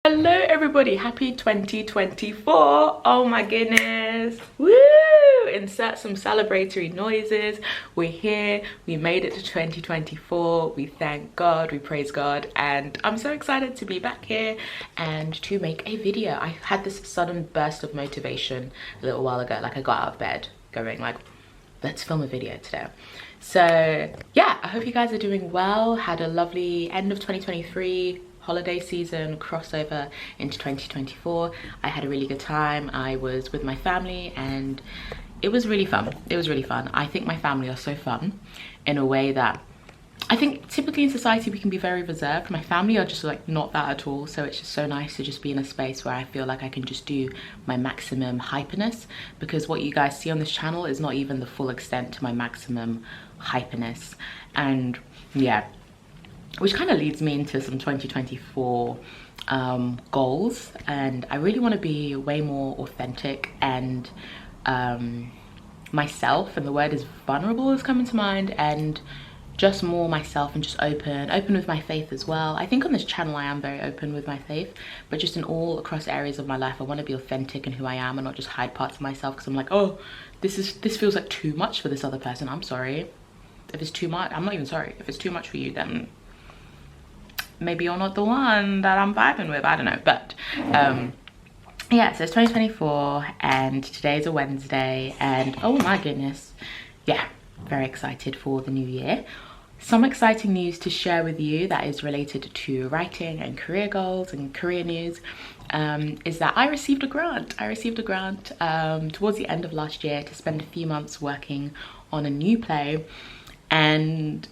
Hello everybody, happy 2024. Oh my goodness, woo! Insert some celebratory noises. We're here, we made it to 2024. We thank God, we praise God, and I'm so excited to be back here and to make a video. I had this sudden burst of motivation a little while ago. Like, I got out of bed going like, let's film a video today. So yeah, I hope you guys are doing well. Had a lovely end of 2023, holiday season, crossover into 2024. I had a really good time. I was with my family and it was really fun. It was really fun. I think my family are so fun in a way that I think typically in society we can be very reserved. My family are just like not that at all, so it's just so nice to just be in a space where I feel like I can just do my maximum hyperness, because what you guys see on this channel is not even the full extent to my maximum hyperness. And yeah, which kind of leads me into some 2024 goals, and I really want to be way more authentic and myself, and the word is vulnerable is coming to mind, and just more myself and just open with my faith as well. I think on this channel I am very open with my faith, but just in all across areas of my life I want to be authentic in who I am and not just hide parts of myself because I'm like, oh, this feels like too much for this other person. I'm sorry if it's too much. I'm not even sorry if it's too much for you, then maybe you're not the one that I'm vibing with. I don't know. But yeah, so it's 2024 and today's a Wednesday, and oh my goodness, yeah, very excited for the new year. Some exciting news to share with you that is related to writing and career goals and career news is that I received a grant. I received a grant towards the end of last year to spend a few months working on a new play. And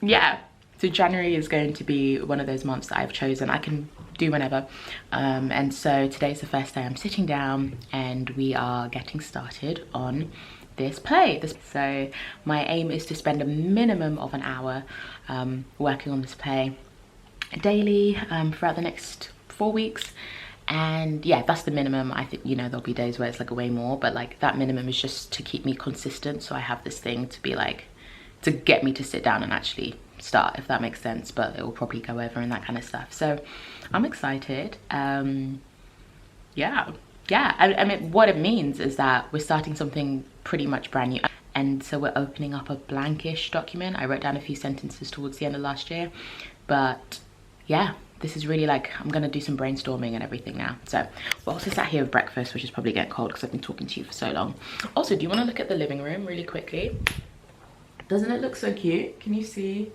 yeah, so January is going to be one of those months that I've chosen. I can do whenever. And so today's the first day I'm sitting down and we are getting started on this play. So my aim is to spend a minimum of an hour working on this play daily throughout the next 4 weeks. And yeah, that's the minimum. I think, you know, there'll be days where it's like way more, but like that minimum is just to keep me consistent. So I have this thing to be like, to get me to sit down and actually start, if that makes sense, but it will probably go over and that kind of stuff. So I'm excited. I mean, what it means is that we're starting something pretty much brand new, and so we're opening up a blankish document. I wrote down a few sentences towards the end of last year, but yeah, this is really like, I'm gonna do some brainstorming and everything now. So we're also sat here with breakfast, which is probably getting cold because I've been talking to you for so long. Also, do you want to look at the living room really quickly? Doesn't it look so cute? Can you see?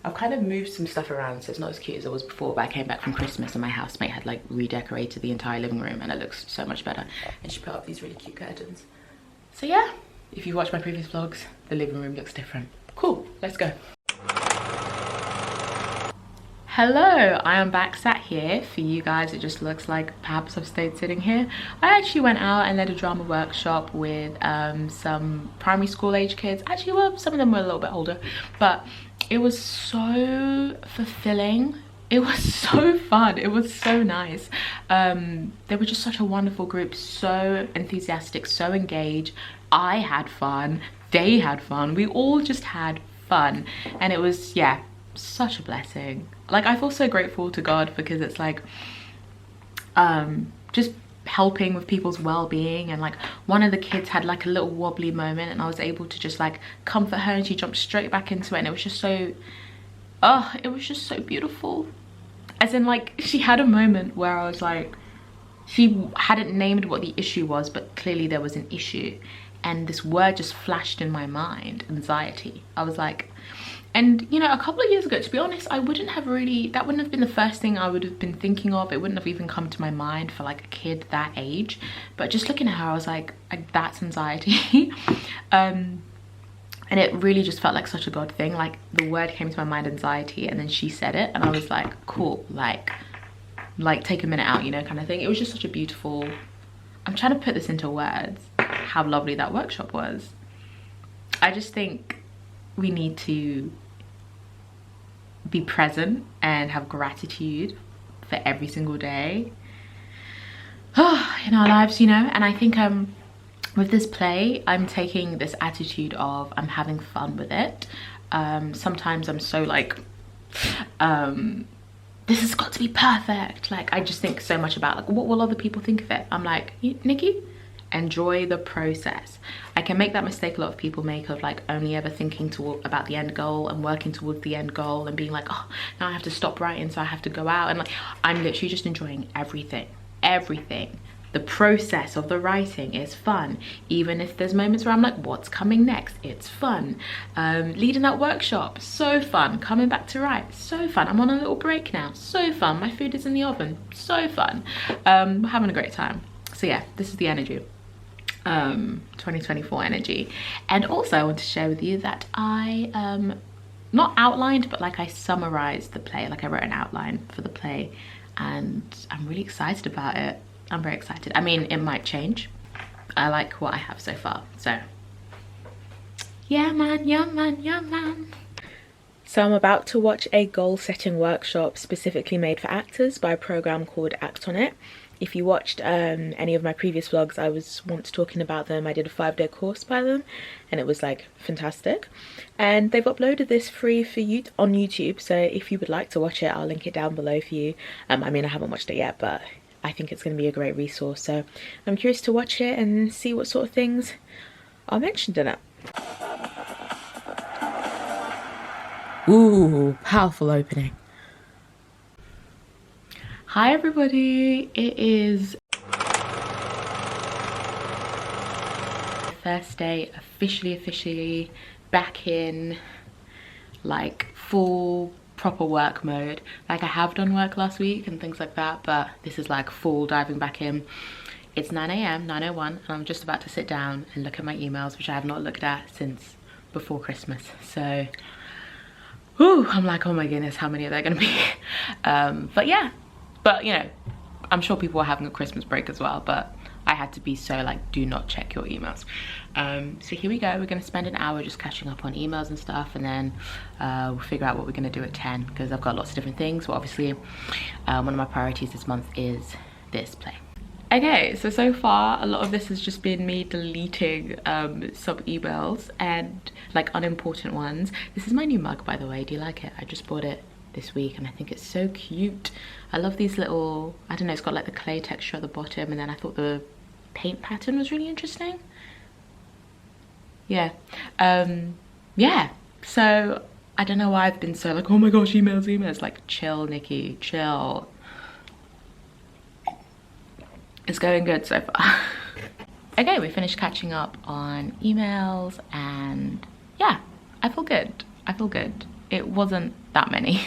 I've kind of moved some stuff around, so it's not as cute as it was before, but I came back from Christmas and my housemate had like redecorated the entire living room and it looks so much better. And she put up these really cute curtains. So yeah, if you watch my previous vlogs, the living room looks different. Cool, let's go. Hello, I am back sat here. For you guys, it just looks like perhaps I've stayed sitting here. I actually went out and led a drama workshop with some primary school age kids. Actually, well, some of them were a little bit older, but it was so fulfilling. It was so fun. It was so nice. They were just such a wonderful group, so enthusiastic, so engaged. I had fun. They had fun. We all just had fun. And it was, yeah, such a blessing. Like, I feel so grateful to God because it's like just helping with people's well-being. And like, one of the kids had like a little wobbly moment and I was able to just like comfort her, and she jumped straight back into it, and it was just so, oh, it was just so beautiful. As in, like, she had a moment where I was like, she hadn't named what the issue was, but clearly there was an issue, and this word just flashed in my mind: anxiety. I was like, and you know, a couple of years ago, to be honest, I wouldn't have really, that wouldn't have been the first thing I would have been thinking of. It wouldn't have even come to my mind for like a kid that age. But just looking at her, I was like that's anxiety. And it really just felt like such a God thing. Like, the word came to my mind, anxiety, and then she said it and I was like, cool, like take a minute out, you know, kind of thing. It was just such a beautiful, I'm trying to put this into words, how lovely that workshop was. I just think we need to be present and have gratitude for every single day in our lives, you know. And I think with this play, I'm taking this attitude of I'm having fun with it. Sometimes I'm so like this has got to be perfect. Like, I just think so much about like, what will other people think of it? I'm like, Nikki, enjoy the process. I can make that mistake a lot of people make of like only ever thinking about the end goal and working towards the end goal and being like, oh, now I have to stop writing, so I have to go out. And like, I'm literally just enjoying everything. The process of the writing is fun. Even if there's moments where I'm like, what's coming next? It's fun. Leading that workshop, so fun. Coming back to write, so fun. I'm on a little break now, so fun. My food is in the oven, so fun. Having a great time. So yeah, this is the energy. 2024 energy. And also I want to share with you that I not outlined, but like I summarized the play. Like I wrote an outline for the play and I'm really excited about it. I'm very excited. I mean, it might change. I like what I have so far, so yeah man, yeah man, yeah man. So I'm about to watch a goal setting workshop specifically made for actors by a program called Act On It. If you watched any of my previous vlogs, I was once talking about them. I did a 5-day course by them and it was like fantastic. And they've uploaded this free for you on YouTube. So if you would like to watch it, I'll link it down below for you. I mean, I haven't watched it yet, but I think it's going to be a great resource. So I'm curious to watch it and see what sort of things are mentioned in it. Ooh, powerful opening. Hi everybody, it is first day officially back in like full proper work mode. Like I have done work last week and things like that, but this is like full diving back in. It's 9 AM, 9:01, and I'm just about to sit down and look at my emails, which I have not looked at since before Christmas. So whew, I'm like, oh my goodness, how many are there gonna be? But yeah. But you know, I'm sure people are having a Christmas break as well, but I had to be so like, do not check your emails. So here we go. We're gonna spend an hour just catching up on emails and stuff, and then we'll figure out what we're gonna do at 10 because I've got lots of different things. But obviously, one of my priorities this month is this play. Okay, so far a lot of this has just been me deleting some emails and like unimportant ones. This is my new mug, by the way. Do you like it? I just bought it this week and I think it's so cute. I love these little, I don't know, it's got like the clay texture at the bottom, and then I thought the paint pattern was really interesting. Yeah. Yeah, so I don't know why I've been so like, oh my gosh, emails. Like, chill, Nikki, chill. It's going good so far. Okay, we finished catching up on emails and yeah, I feel good. It wasn't that many.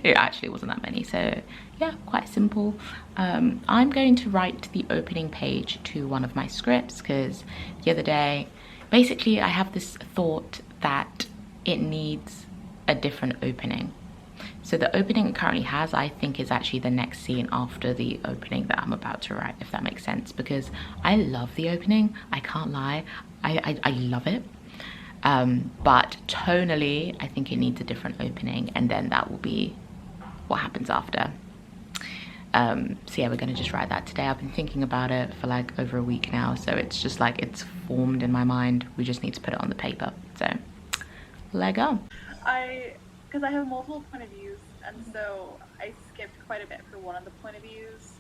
It actually wasn't that many, so yeah, quite simple. I'm going to write the opening page to one of my scripts because the other day, basically I have this thought that it needs a different opening. So the opening it currently has, I think, is actually the next scene after the opening that I'm about to write, if that makes sense, because I love the opening. I can't lie, I love it. But tonally, I think it needs a different opening, and then that will be what happens after. So yeah, we're gonna just write that today. I've been thinking about it for like over a week now, so it's just like it's formed in my mind. We just need to put it on the paper. So let go. Because I have multiple point of views, and so I skipped quite a bit for one of the point of views.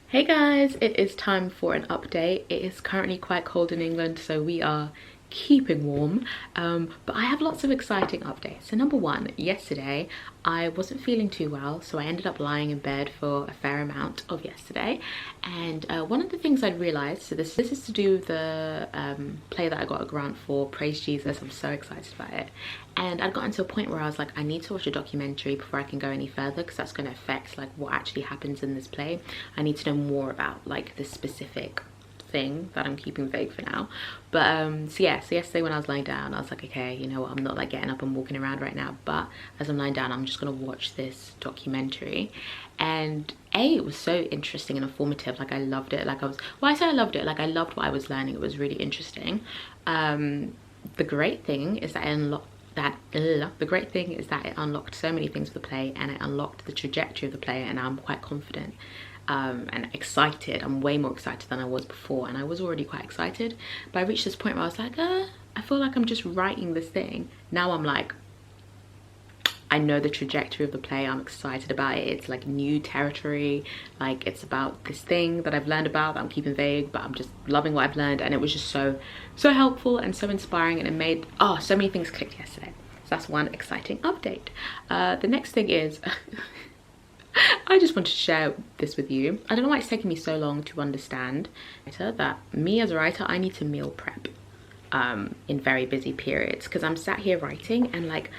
Hey guys, it is time for an update. It is currently quite cold in England, so we are keeping warm, but I have lots of exciting updates. So number one, yesterday I wasn't feeling too well, so I ended up lying in bed for a fair amount of yesterday, and one of the things I'd realized, so this is to do with the play that I got a grant for, Praise Jesus. I'm so excited about it, and I'd gotten to a point where I was like, I need to watch a documentary before I can go any further, because that's going to affect like what actually happens in this play. I need to know more about like the specific thing that I'm keeping vague for now. But so yesterday when I was lying down, I was like, okay, you know what, I'm not like getting up and walking around right now, but as I'm lying down, I'm just gonna watch this documentary. And it was so interesting and informative. Like, I loved it. Like, I say I loved it, like I loved what I was learning. It was really interesting. The great thing is that it unlocked so many things for the play, and it unlocked the trajectory of the play, and I'm quite confident and excited. I'm way more excited than I was before, and I was already quite excited, but I reached this point where I was like, I feel like I'm just writing this thing. Now I'm like, I know the trajectory of the play. I'm excited about it. It's like new territory. Like it's about this thing that I've learned about that I'm keeping vague, but I'm just loving what I've learned. And it was just so helpful and so inspiring, and it made so many things click yesterday. So that's one exciting update. The next thing is I just wanted to share this with you. I don't know why it's taking me so long to understand that me as a writer, I need to meal prep in very busy periods, because I'm sat here writing, and like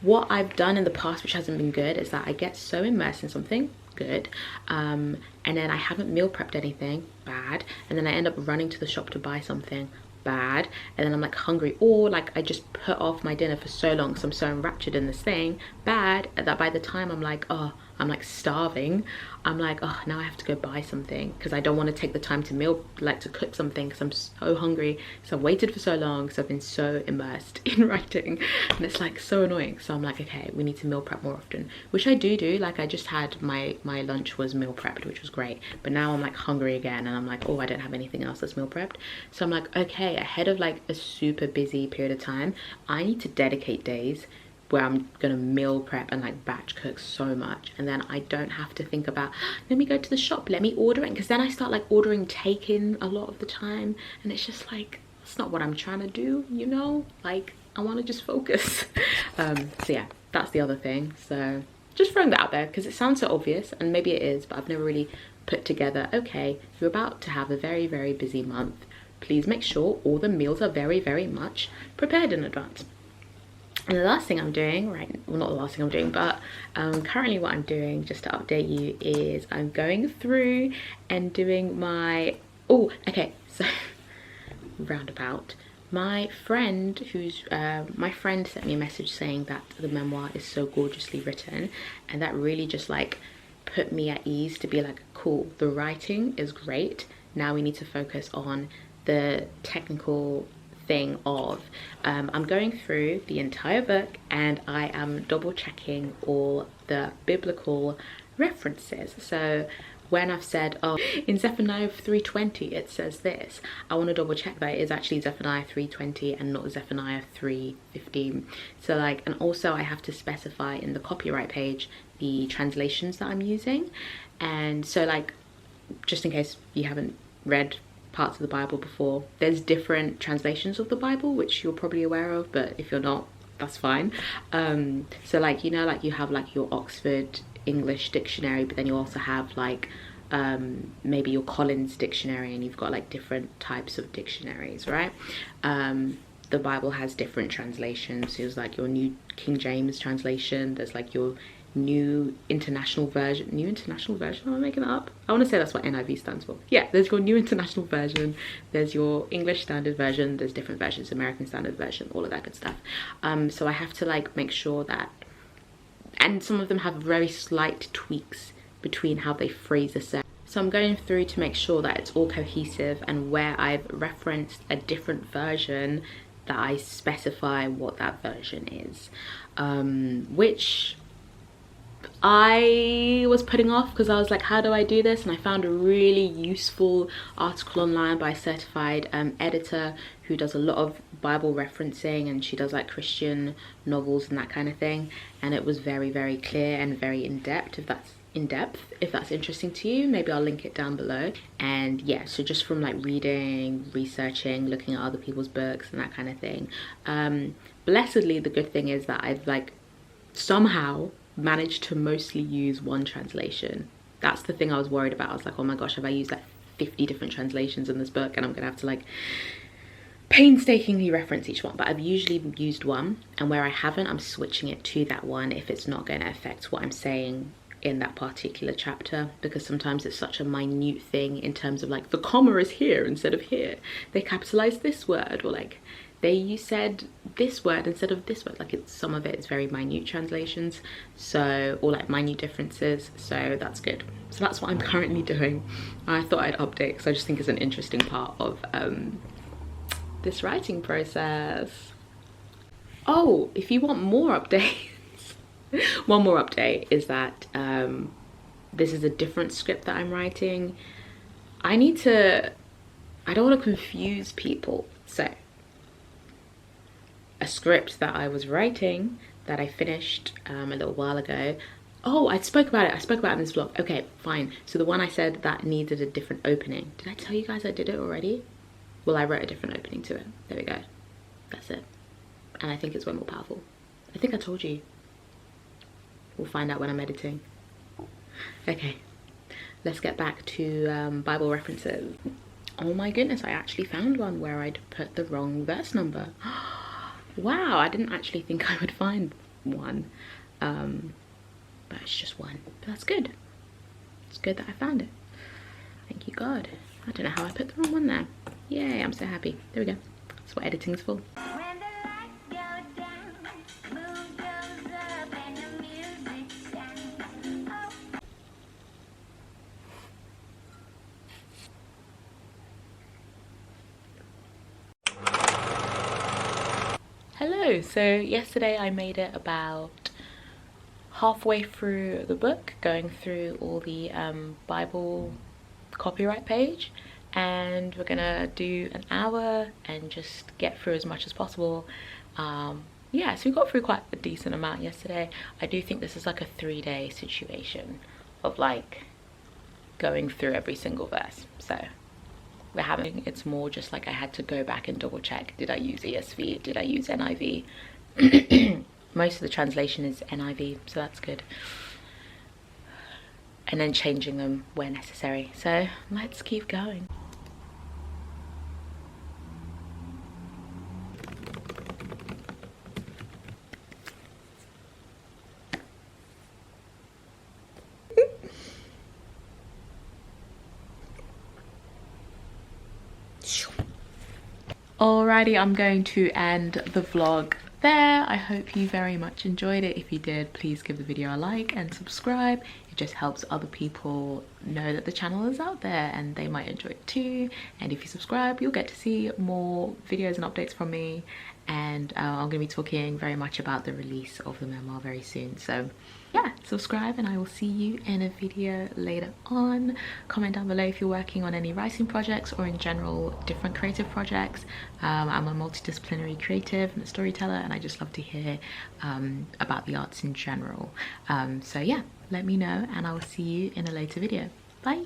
what I've done in the past, which hasn't been good, is that I get so immersed in something good, and then I haven't meal prepped anything, bad, and then I end up running to the shop to buy something, bad, and then I'm like hungry, or like I just put off my dinner for so long because I'm so enraptured in this thing, bad, that by the time I'm like, oh, I'm like starving, I'm like, oh, now I have to go buy something because I don't want to take the time to to cook something because I'm so hungry. So I've waited for so long because I've been so immersed in writing, and it's like so annoying. So I'm like, okay, we need to meal prep more often, which I do. Like I just had my lunch was meal prepped, which was great, but now I'm like hungry again, and I'm like, oh, I don't have anything else that's meal prepped. So I'm like, okay, ahead of like a super busy period of time, I need to dedicate days where I'm gonna meal prep and like batch cook so much, and then I don't have to think about, let me go to the shop, let me order it, because then I start like ordering takein a lot of the time, and it's just like, that's not what I'm trying to do, you know, like I want to just focus. So yeah, that's the other thing. So just throwing that out there because it sounds so obvious, and maybe it is, but I've never really put together, okay, you're about to have a very, very busy month, please make sure all the meals are very, very much prepared in advance. And the last thing I'm doing, well, not the last thing I'm doing, but currently what I'm doing, just to update you, is I'm going through and doing my, so roundabout, my friend sent me a message saying that the memoir is so gorgeously written, and that really just like put me at ease to be like, cool, the writing is great, now we need to focus on the technical thing of I'm going through the entire book, and I am double checking all the biblical references. So when I've said, oh, in Zephaniah 3:20 it says this, I want to double check that it is actually Zephaniah 3:20 and not Zephaniah 3:15. So like, and also I have to specify in the copyright page the translations that I'm using. And so like, just in case you haven't read parts of the Bible before, there's different translations of the Bible, which you're probably aware of, but if you're not, that's fine. So like, you know, like you have like your Oxford English dictionary, but then you also have like maybe your Collins dictionary, and you've got like different types of dictionaries, right? The Bible has different translations. There's like your New King James translation, there's like your New International Version. Am I making that up? I want to say that's what NIV stands for. Yeah, there's your New International Version, there's your English Standard Version, there's different versions, American Standard Version, all of that good stuff. So I have to like make sure that, and some of them have very slight tweaks between how they phrase a sentence. So I'm going through to make sure that it's all cohesive, and where I've referenced a different version, that I specify what that version is, which I was putting off because I was like, how do I do this? And I found a really useful article online by a certified editor who does a lot of Bible referencing, and she does like Christian novels and that kind of thing, and it was very, very clear and very in-depth. If that's interesting to you, maybe I'll link it down below. And yeah, so just from like reading, researching, looking at other people's books and that kind of thing, blessedly the good thing is that I've like somehow managed to mostly use one translation. That's the thing I was worried about. I was like, oh my gosh, have I used like 50 different translations in this book, and I'm gonna have to like painstakingly reference each one? But I've usually used one, and where I haven't, I'm switching it to that one if it's not going to affect what I'm saying in that particular chapter, because sometimes it's such a minute thing in terms of like, the comma is here instead of here, they capitalized this word, or like you said this word instead of this word. Like, it's, some of it is very minute translations, so, or like minute differences, so that's good. So that's what I'm currently doing. I thought I'd update because I just think it's an interesting part of this writing process. Oh, if you want more updates, one more update is that this is a different script that I'm writing. I don't want to confuse people, so a script that I was writing that I finished a little while ago. Oh, I spoke about it. I spoke about it in this vlog. Okay, fine. So the one I said that needed a different opening. Did I tell you guys I did it already? Well, I wrote a different opening to it. There we go. That's it. And I think it's way more powerful. I think I told you. We'll find out when I'm editing. Okay, let's get back to Bible references. Oh my goodness, I actually found one where I'd put the wrong verse number. Wow, I didn't actually think I would find one. But it's just one. But that's good. It's good that I found it. Thank you, God. I don't know how I put the wrong one there. Yay, I'm so happy. There we go. That's what editing's for. Hello, so yesterday I made it about halfway through the book, going through all the Bible copyright page, and we're gonna do an hour and just get through as much as possible. Yeah, so we got through quite a decent amount yesterday. I do think this is like a 3-day situation of like going through every single verse, so we're having, it's more just like I had to go back and double check. Did I use ESV? Did I use NIV? Most of the translation is NIV, so that's good. And then changing them where necessary. So let's keep going. Alrighty, I'm going to end the vlog there. I hope you very much enjoyed it. If you did, please give the video a like and subscribe. It just helps other people know that the channel is out there and they might enjoy it too. And if you subscribe, you'll get to see more videos and updates from me. And I'm going to be talking very much about the release of the memoir very soon. So yeah, subscribe and I will see you in a video later on. Comment down below if you're working on any writing projects or in general different creative projects. I'm a multidisciplinary creative and a storyteller, and I just love to hear about the arts in general. So yeah, let me know and I will see you in a later video. Bye.